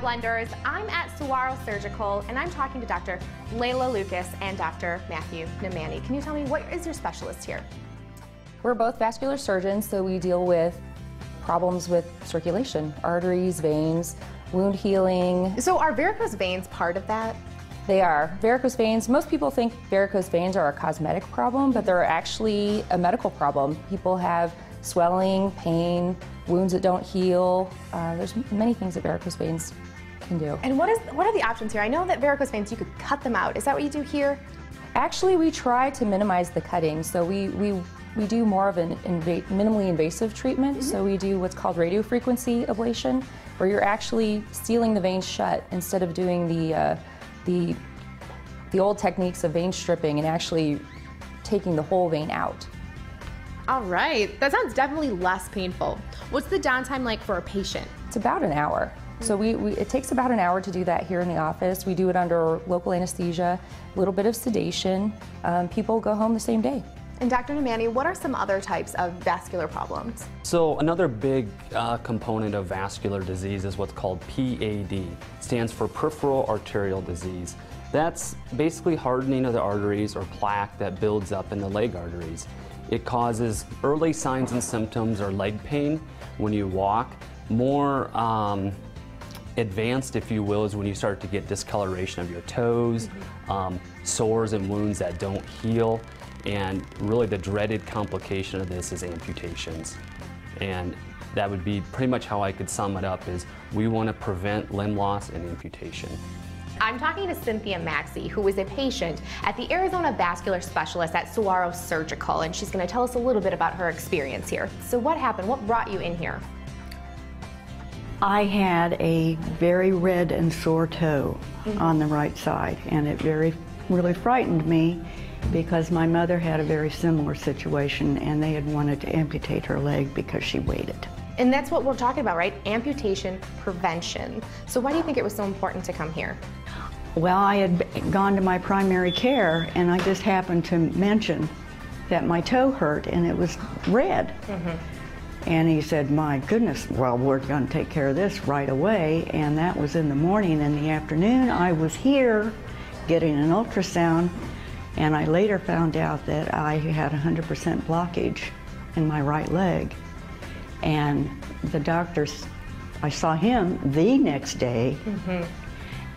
Blenders. I'm at Sahuaro Surgical and I'm talking to Dr. Layla Lucas and Dr. Matthew Namani. Can you tell me, what is your specialist here? We're both vascular surgeons, so we deal with problems with circulation, arteries, veins, wound healing. So are varicose veins part of that? They are. Varicose veins, most people think varicose veins are a cosmetic problem, but they're actually a medical problem. People have swelling, pain, wounds that don't heal. There's many things that varicose veins can do. And what are the options here? I know that varicose veins, you could cut them out. Is that what you do here? Actually, we try to minimize the cutting, so we do more of an minimally invasive treatment. So we do what's called radiofrequency ablation, where you're actually sealing the veins shut instead of doing the old techniques of vein stripping and actually taking the whole vein out. All right, that sounds definitely less painful. What's the downtime like for a patient? It's about an hour. So it takes about an hour to do that here in the office. We do it under local anesthesia, a little bit of sedation. People go home the same day. And Dr. Namani, what are some other types of vascular problems? So another big component of vascular disease is what's called PAD. It stands for peripheral arterial disease. That's basically hardening of the arteries or plaque that builds up in the leg arteries. It causes early signs and symptoms or leg pain when you walk. More advanced, if you will, is when you start to get discoloration of your toes, sores and wounds that don't heal. And really the dreaded complication of this is amputations. And that would be pretty much how I could sum it up, is we want to prevent limb loss and amputation. I'm talking to Cynthia Maxey, who is a patient at the Arizona Vascular Specialist at Sahuaro Surgical, and she's going to tell us a little bit about her experience here. So what happened? What brought you in here? I had a very red and sore toe on the right side, and it really frightened me, because my mother had a very similar situation and they had wanted to amputate her leg because she weighed it. And that's what we're talking about, right? Amputation prevention. So why do you think it was so important to come here? Well, I had gone to my primary care and I just happened to mention that my toe hurt and it was red. And he said, my goodness, well, we're going to take care of this right away. And that was in the morning. In the afternoon, I was here getting an ultrasound. And I later found out that I had 100% blockage in my right leg. And the doctors, I saw him the next day,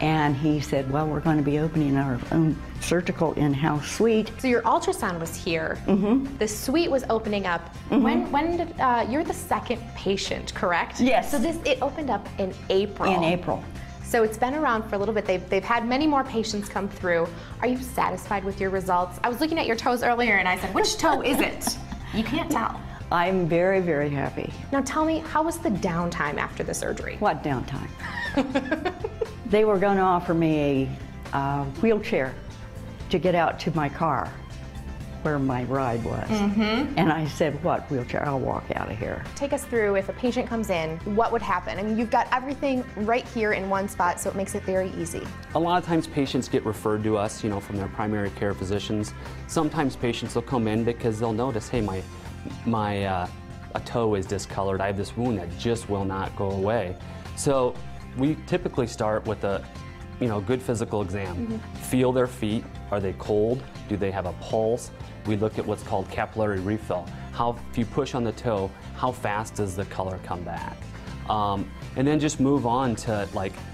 and he said, well, we're going to be opening our own surgical in-house suite. So your ultrasound was here. The suite was opening up. When did, you're the second patient, correct? Yes. So it opened up in April. In April. So it's been around for a little bit. They've had many more patients come through. Are you satisfied with your results? I was looking at your toes earlier and I said, which toe is it? You can't tell. I'm very, very happy. Now tell me, how was the downtime after the surgery? What downtime? They were going to offer me a wheelchair to get out to my car where my ride was. And I said, what wheelchair? I'll walk out of here. Take us through, if a patient comes in, what would happen? I mean, you've got everything right here in one spot, so it makes it very easy. A lot of times patients get referred to us, from their primary care physicians. Sometimes patients will come in because they'll notice, hey, my toe is discolored. I have this wound that just will not go away. So we typically start with a good physical exam. Feel their feet. Are they cold? Do they have a pulse? We look at what's called capillary refill. If you push on the toe, how fast does the color come back? And then just move on to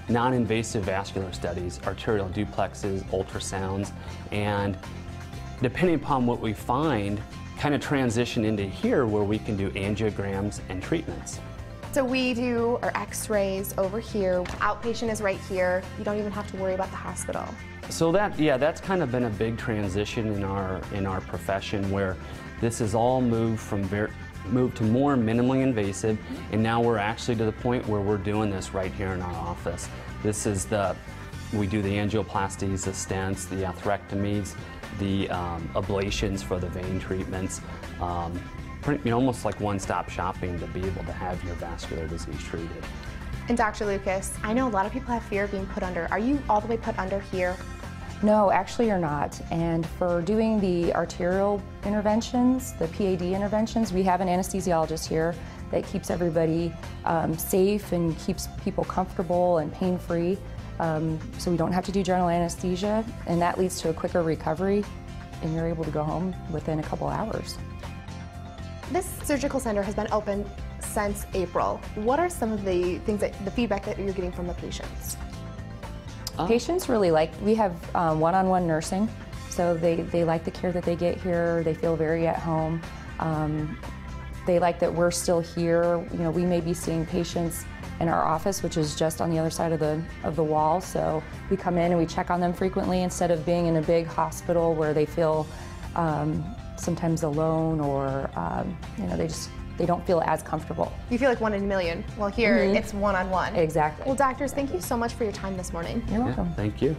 non-invasive vascular studies, arterial duplexes, ultrasounds, and depending upon what we find, kind of transition into here where we can do angiograms and treatments. So we do our x-rays over here. Outpatient is right here. You don't even have to worry about the hospital. So that's kind of been a big transition in our profession, where this is all moved to more minimally invasive, and now we're actually to the point where we're doing this right here in our office. We do the angioplasties, the stents, the atherectomies, the ablations for the vein treatments. Almost like one-stop shopping to be able to have your vascular disease treated. And Dr. Lucas, I know a lot of people have fear of being put under. Are you all the way put under here? No, actually you're not. And for doing the arterial interventions, the PAD interventions, we have an anesthesiologist here that keeps everybody safe and keeps people comfortable and pain-free. So we don't have to do general anesthesia, and that leads to a quicker recovery, and you're able to go home within a couple hours. This surgical center has been open since April. What are some of the things the feedback that you're getting from the patients? Patients really we have one-on-one nursing, so they like the care that they get here. They feel very at home. They like that we're still here. You know, we may be seeing patients in our office, which is just on the other side of the wall. So we come in and we check on them frequently instead of being in a big hospital where they feel sometimes alone, or you know, they don't feel as comfortable. You feel like one in a million. Well, here it's one-on-one. Exactly. Well, doctors, thank you so much for your time this morning. You're welcome. Yeah, thank you.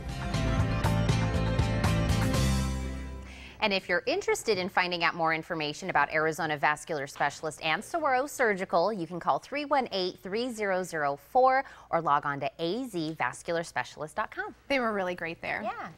And if you're interested in finding out more information about Arizona Vascular Specialist and Sahuaro Surgical, you can call 318-3004 or log on to azvascularspecialist.com. They were really great there. Yeah.